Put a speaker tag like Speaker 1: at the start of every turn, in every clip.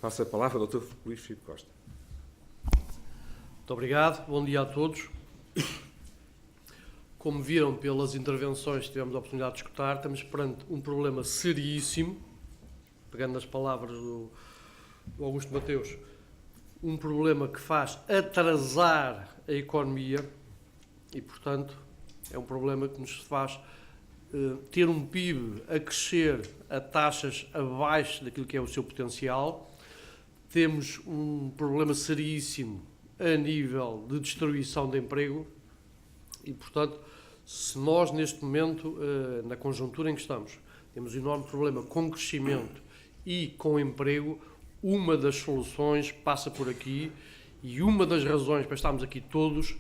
Speaker 1: Passo a palavra ao Dr. Luís Filipe Costa.
Speaker 2: Muito obrigado, bom dia a todos. Como viram pelas intervenções que tivemos a oportunidade de escutar, estamos perante um problema seríssimo, pegando nas palavras do Augusto Mateus, um problema que faz atrasar a economia e, portanto, é um problema que nos faz ter um PIB a crescer a taxas abaixo daquilo que é o seu potencial. Temos um problema seríssimo a nível de destruição de emprego e, portanto, se nós neste momento, na conjuntura em que estamos, temos um enorme problema com crescimento e com emprego, uma das soluções passa por aqui e uma das razões para estarmos aqui todos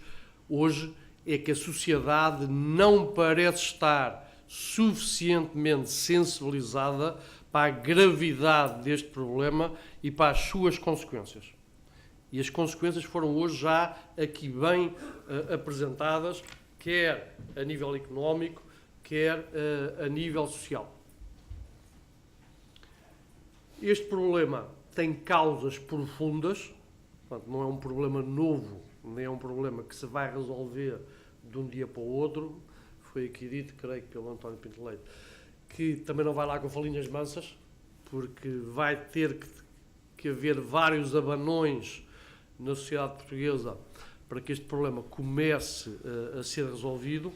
Speaker 2: hoje é que a sociedade não parece estar suficientemente sensibilizada para a gravidade deste problema e para as suas consequências. E as consequências foram hoje já aqui bem apresentadas, quer a nível económico, quer a nível social. Este problema tem causas profundas, portanto, não é um problema novo, nem é um problema que se vai resolver de um dia para o outro. Foi aqui dito, creio que pelo António Pinto Leite, que também não vai lá com falinhas mansas, porque vai ter que haver vários abanões na sociedade portuguesa para que este problema comece a ser resolvido.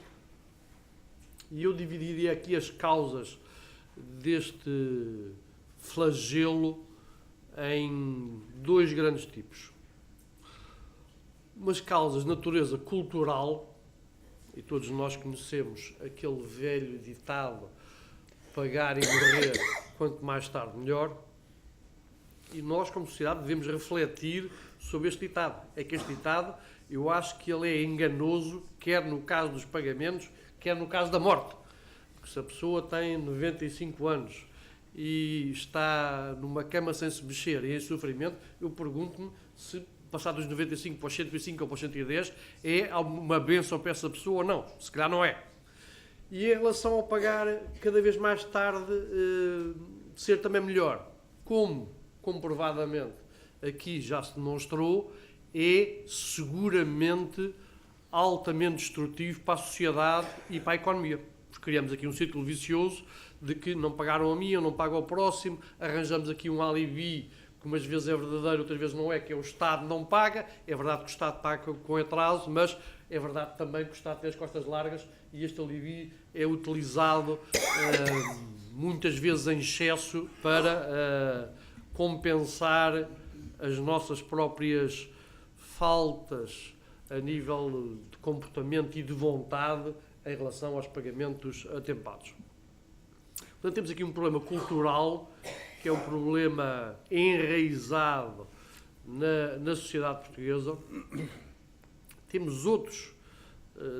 Speaker 2: E eu dividiria aqui as causas deste flagelo em dois grandes tipos. Umas causas de natureza cultural, e todos nós conhecemos aquele velho ditado: pagar e morrer, quanto mais tarde melhor. E nós, como sociedade, devemos refletir sobre este ditado. É que este ditado, eu acho que ele é enganoso, quer no caso dos pagamentos, quer no caso da morte. Porque se a pessoa tem 95 anos e está numa cama sem se mexer e em sofrimento, eu pergunto-me se, passar dos 95 para os 105 ou para os 110, é uma bênção para essa pessoa ou não. Se calhar não é. E em relação ao pagar cada vez mais tarde, ser também melhor, como comprovadamente aqui já se demonstrou, é seguramente altamente destrutivo para a sociedade e para a economia. Porque criamos aqui um círculo vicioso de que não pagaram a mim, eu não pago ao próximo, arranjamos aqui um alibi que umas vezes é verdadeiro, outras vezes não é, que é o Estado não paga. É verdade que o Estado paga com atraso, mas é verdade também que o Estado tem as costas largas e este alibi é utilizado muitas vezes em excesso para compensar as nossas próprias faltas a nível de comportamento e de vontade em relação aos pagamentos atempados. Portanto, temos aqui um problema cultural, que é um problema enraizado na sociedade portuguesa. Temos outros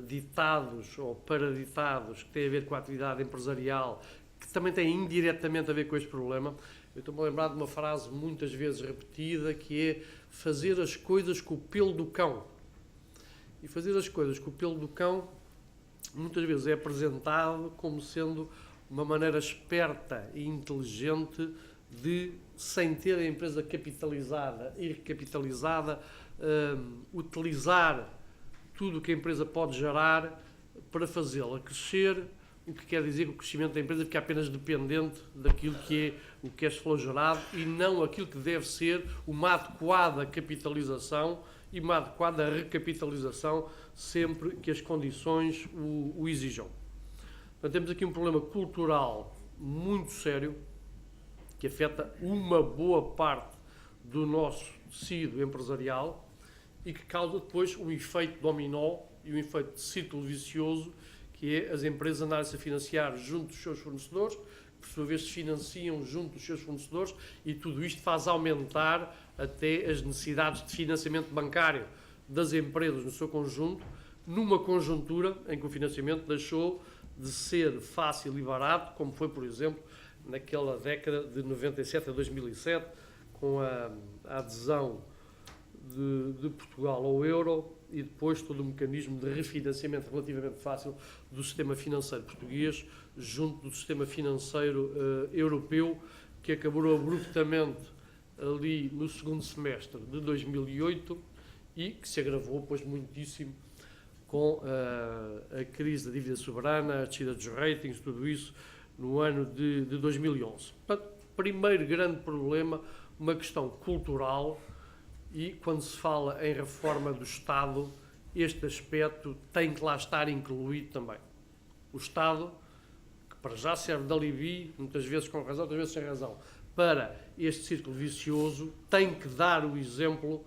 Speaker 2: ditados ou paraditados que têm a ver com a atividade empresarial, que também têm indiretamente a ver com este problema. Eu estou-me a lembrar de uma frase muitas vezes repetida, que é fazer as coisas com o pelo do cão. E fazer as coisas com o pelo do cão muitas vezes é apresentado como sendo uma maneira esperta e inteligente de, sem ter a empresa capitalizada e recapitalizada, utilizar tudo o que a empresa pode gerar para fazê-la crescer, o que quer dizer que o crescimento da empresa fica apenas dependente daquilo que é o cash flow gerado e não aquilo que deve ser uma adequada capitalização e uma adequada recapitalização sempre que as condições o exijam. Portanto, temos aqui um problema cultural muito sério que afeta uma boa parte do nosso tecido empresarial e que causa depois um efeito dominó e um efeito de círculo vicioso, que é as empresas andarem-se a financiar junto dos seus fornecedores, por sua vez se financiam junto dos seus fornecedores e tudo isto faz aumentar até as necessidades de financiamento bancário das empresas no seu conjunto, numa conjuntura em que o financiamento deixou de ser fácil e barato, como foi, por exemplo, naquela década de 97 a 2007, com a adesão de Portugal ao euro e depois todo o mecanismo de refinanciamento relativamente fácil do sistema financeiro português junto do sistema financeiro europeu, que acabou abruptamente ali no segundo semestre de 2008 e que se agravou, pois, muitíssimo com a crise da dívida soberana, a descida dos ratings, tudo isso, no ano de 2011. Portanto, primeiro grande problema, uma questão cultural, e quando se fala em reforma do Estado, este aspecto tem que lá estar incluído também. O Estado, que para já serve de alibi, muitas vezes com razão, outras vezes sem razão, para este círculo vicioso, tem que dar o exemplo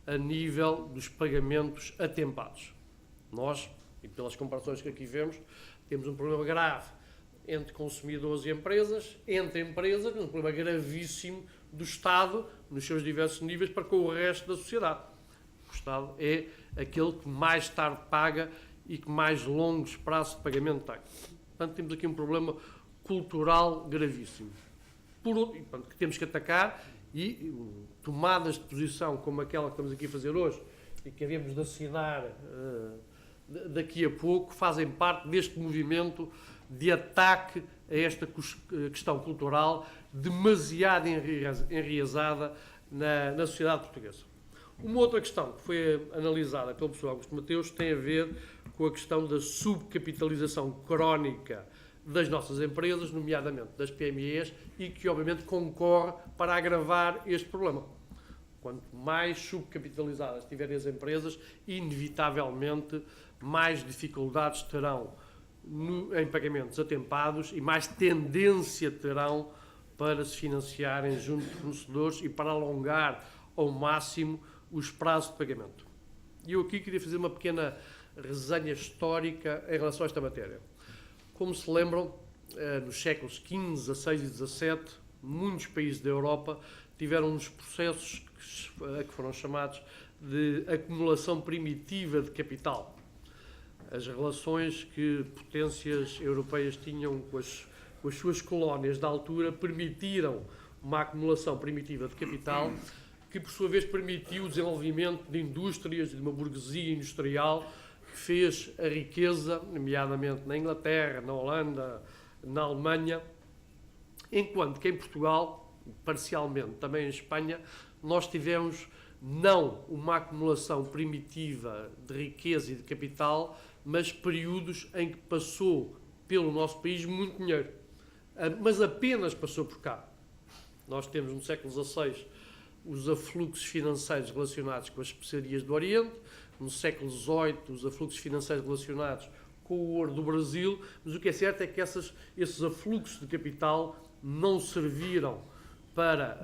Speaker 2: a nível dos pagamentos atempados. Nós, e pelas comparações que aqui vemos, temos um problema grave entre consumidores e empresas, entre empresas, um problema gravíssimo do Estado, nos seus diversos níveis, para com o resto da sociedade. O Estado é aquele que mais tarde paga e que mais longos prazos de pagamento tem. Portanto, temos aqui um problema cultural gravíssimo. Que temos que atacar, e tomadas de posição como aquela que estamos aqui a fazer hoje e que havemos de assinar daqui a pouco, fazem parte deste movimento de ataque a esta questão cultural demasiado enraizada na sociedade portuguesa. Uma outra questão que foi analisada pelo professor Augusto Mateus tem a ver com a questão da subcapitalização crónica das nossas empresas, nomeadamente das PMEs, e que obviamente concorre para agravar este problema. Quanto mais subcapitalizadas tiverem as empresas, inevitavelmente mais dificuldades terão em pagamentos atempados e mais tendência terão para se financiarem junto de fornecedores e para alongar ao máximo os prazos de pagamento. E eu aqui queria fazer uma pequena resenha histórica em relação a esta matéria. Como se lembram, nos séculos XV, XVI e XVII, muitos países da Europa tiveram uns processos que foram chamados de acumulação primitiva de capital. As relações que potências europeias tinham com as suas colónias da altura permitiram uma acumulação primitiva de capital que, por sua vez, permitiu o desenvolvimento de indústrias, de uma burguesia industrial que fez a riqueza, nomeadamente na Inglaterra, na Holanda, na Alemanha, enquanto que em Portugal, parcialmente também em Espanha, nós tivemos não uma acumulação primitiva de riqueza e de capital, mas períodos em que passou pelo nosso país muito dinheiro. Mas apenas passou por cá. Nós temos no século XVI os afluxos financeiros relacionados com as especiarias do Oriente, no século XVIII os afluxos financeiros relacionados com o ouro do Brasil, mas o que é certo é que esses afluxos de capital não serviram para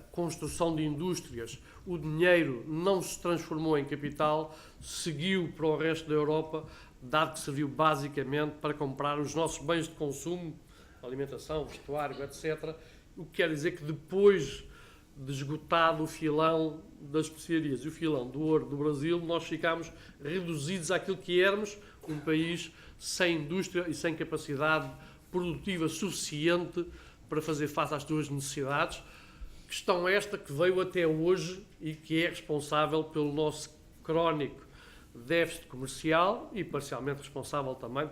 Speaker 2: a construção de indústrias, o dinheiro não se transformou em capital, seguiu para o resto da Europa, dado que serviu basicamente para comprar os nossos bens de consumo, alimentação, vestuário, etc. O que quer dizer que depois de esgotado o filão das especiarias e o filão do ouro do Brasil, nós ficámos reduzidos àquilo que éramos, um país sem indústria e sem capacidade produtiva suficiente para fazer face às suas necessidades, questão esta que veio até hoje e que é responsável pelo nosso crónico déficit comercial e parcialmente responsável também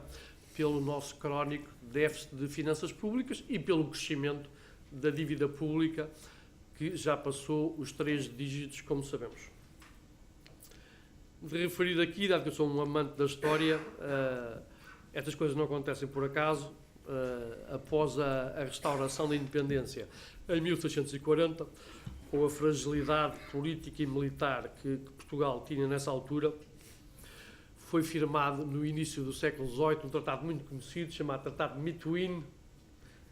Speaker 2: pelo nosso crónico déficit de finanças públicas e pelo crescimento da dívida pública, que já passou os 3 dígitos, como sabemos. De referir aqui, dado que eu sou um amante da história, estas coisas não acontecem por acaso. Após a restauração da independência em 1640, com a fragilidade política e militar que Portugal tinha nessa altura, foi firmado no início do século XVIII um tratado muito conhecido, chamado Tratado de Methuen,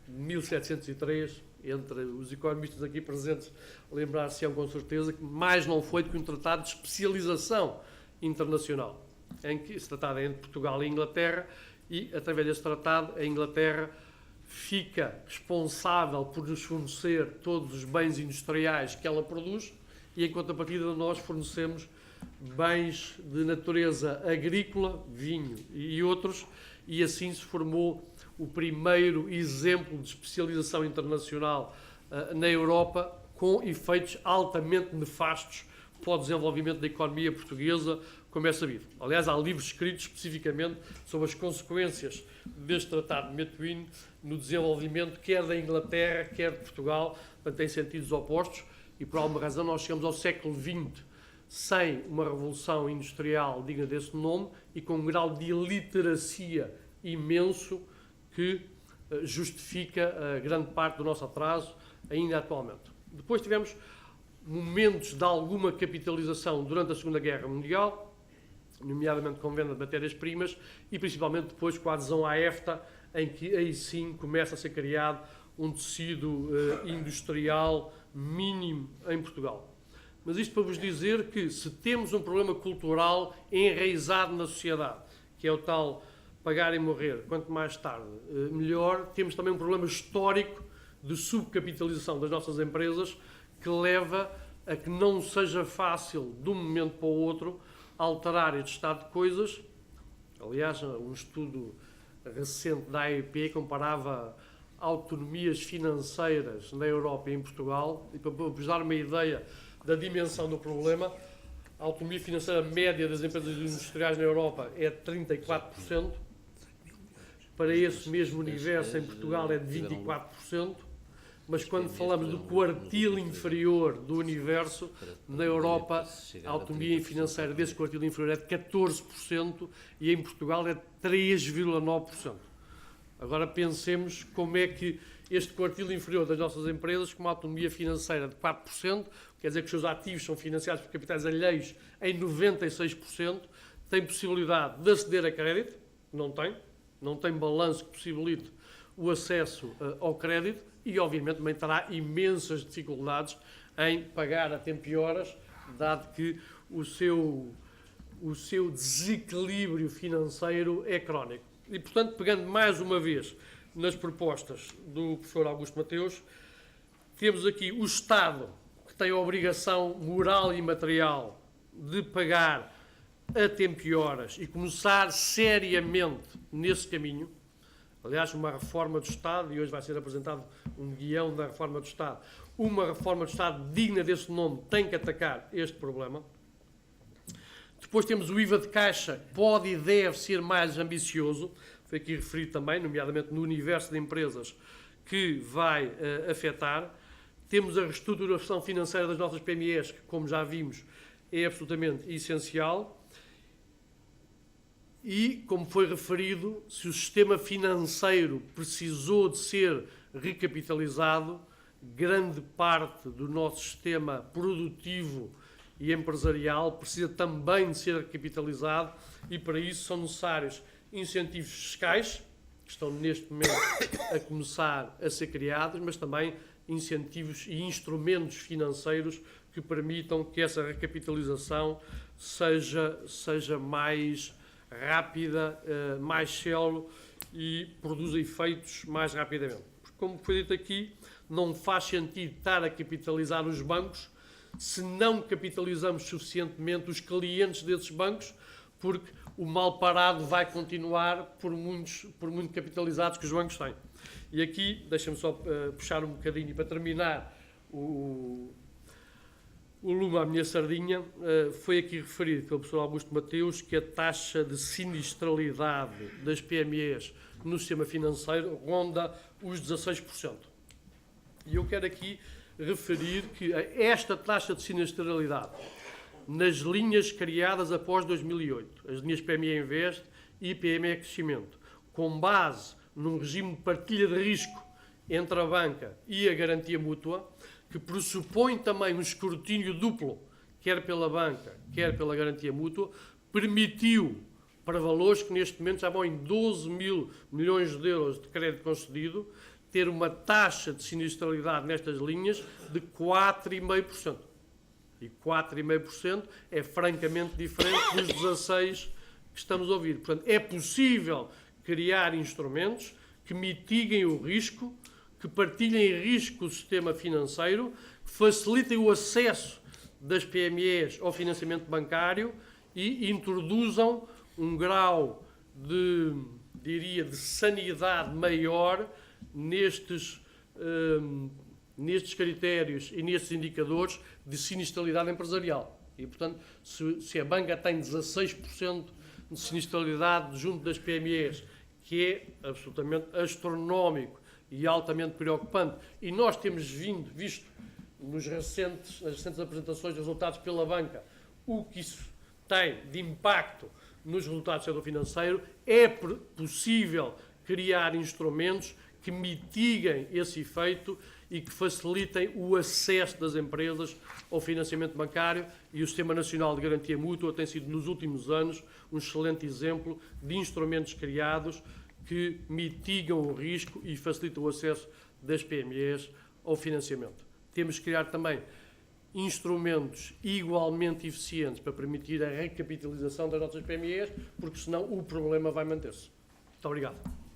Speaker 2: de 1703, entre os economistas aqui presentes lembrar-se-ão com certeza que mais não foi do que um tratado de especialização internacional, em que se tratava entre Portugal e Inglaterra, e, através desse tratado, a Inglaterra fica responsável por nos fornecer todos os bens industriais que ela produz e, em contrapartida, nós fornecemos bens de natureza agrícola, vinho e outros, e assim se formou o primeiro exemplo de especialização internacional na Europa, com efeitos altamente nefastos para o desenvolvimento da economia portuguesa, como é sabido. Aliás, há livros escritos especificamente sobre as consequências deste Tratado de Methuen no desenvolvimento quer da Inglaterra, quer de Portugal, portanto, em sentidos opostos, e por alguma razão nós chegamos ao século XX sem uma revolução industrial digna desse nome e com um grau de iliteracia imenso que justifica grande parte do nosso atraso ainda atualmente. Depois tivemos momentos de alguma capitalização durante a Segunda Guerra Mundial, nomeadamente com venda de matérias-primas e principalmente depois com a adesão à EFTA, em que aí sim começa a ser criado um tecido industrial mínimo em Portugal. Mas isto para vos dizer que se temos um problema cultural enraizado na sociedade, que é o tal pagar e morrer, quanto mais tarde melhor, temos também um problema histórico de subcapitalização das nossas empresas que leva a que não seja fácil, de um momento para o outro, alterar este estado de coisas. Aliás, um estudo recente da AEP comparava autonomias financeiras na Europa e em Portugal, e para vos dar uma ideia da dimensão do problema, a autonomia financeira média das empresas industriais na Europa é de 34%, para esse mesmo universo em Portugal é de 24%, mas quando falamos do quartil inferior do universo, na Europa a autonomia financeira desse quartil inferior é de 14% e em Portugal é de 3,9%. Agora pensemos como é que este quartil inferior das nossas empresas, com uma autonomia financeira de 4%, quer dizer que os seus ativos são financiados por capitais alheios em 96%, tem possibilidade de aceder a crédito, não tem balanço que possibilite o acesso ao crédito e, obviamente, também terá imensas dificuldades em pagar a tempo e horas, dado que o seu desequilíbrio financeiro é crónico. E, portanto, pegando mais uma vez nas propostas do professor Augusto Mateus, temos aqui o Estado, que tem a obrigação moral e material de pagar a tempo e horas e começar seriamente nesse caminho. Aliás, uma reforma do Estado, e hoje vai ser apresentado um guião da reforma do Estado, uma reforma do Estado digna desse nome tem que atacar este problema. Depois temos o IVA de caixa, que pode e deve ser mais ambicioso, foi aqui referido também, nomeadamente no universo de empresas que vai afetar. Temos a reestruturação financeira das nossas PMEs, que, como já vimos, é absolutamente essencial. E, como foi referido, se o sistema financeiro precisou de ser recapitalizado, grande parte do nosso sistema produtivo e empresarial precisa também de ser recapitalizado e, para isso, são necessários incentivos fiscais, que estão neste momento a começar a ser criados, mas também incentivos e instrumentos financeiros que permitam que essa recapitalização seja mais rápida, mais célere e produza efeitos mais rapidamente. Porque, como foi dito aqui, não faz sentido estar a capitalizar os bancos se não capitalizamos suficientemente os clientes desses bancos, porque o mal parado vai continuar por muito capitalizados que os bancos têm. E aqui, deixem-me só puxar um bocadinho para terminar o lume à minha sardinha. Foi aqui referido pelo professor Augusto Mateus que a taxa de sinistralidade das PMEs no sistema financeiro ronda os 16%. E eu quero aqui referir que esta taxa de sinistralidade nas linhas criadas após 2008, as linhas PME Invest e PME Crescimento, com base num regime de partilha de risco entre a banca e a garantia mútua, que pressupõe também um escrutínio duplo, quer pela banca, quer pela garantia mútua, permitiu, para valores que neste momento já vão em 12 mil milhões de euros de crédito concedido, ter uma taxa de sinistralidade nestas linhas de 4,5%. E 4,5% é francamente diferente dos 16% que estamos a ouvir. Portanto, é possível criar instrumentos que mitiguem o risco, que partilhem risco com o sistema financeiro, que facilitem o acesso das PMEs ao financiamento bancário e introduzam um grau de sanidade maior nestes critérios e nestes indicadores de sinistralidade empresarial. E, portanto, se a banca tem 16% de sinistralidade junto das PMEs, que é absolutamente astronómico e altamente preocupante, e nós temos visto nas recentes apresentações de resultados pela banca, o que isso tem de impacto nos resultados do setor financeiro, é possível criar instrumentos que mitiguem esse efeito e que facilitem o acesso das empresas ao financiamento bancário, e o Sistema Nacional de Garantia Mútua tem sido, nos últimos anos, um excelente exemplo de instrumentos criados que mitigam o risco e facilitam o acesso das PMEs ao financiamento. Temos que criar também instrumentos igualmente eficientes para permitir a recapitalização das nossas PMEs, porque senão o problema vai manter-se. Muito obrigado.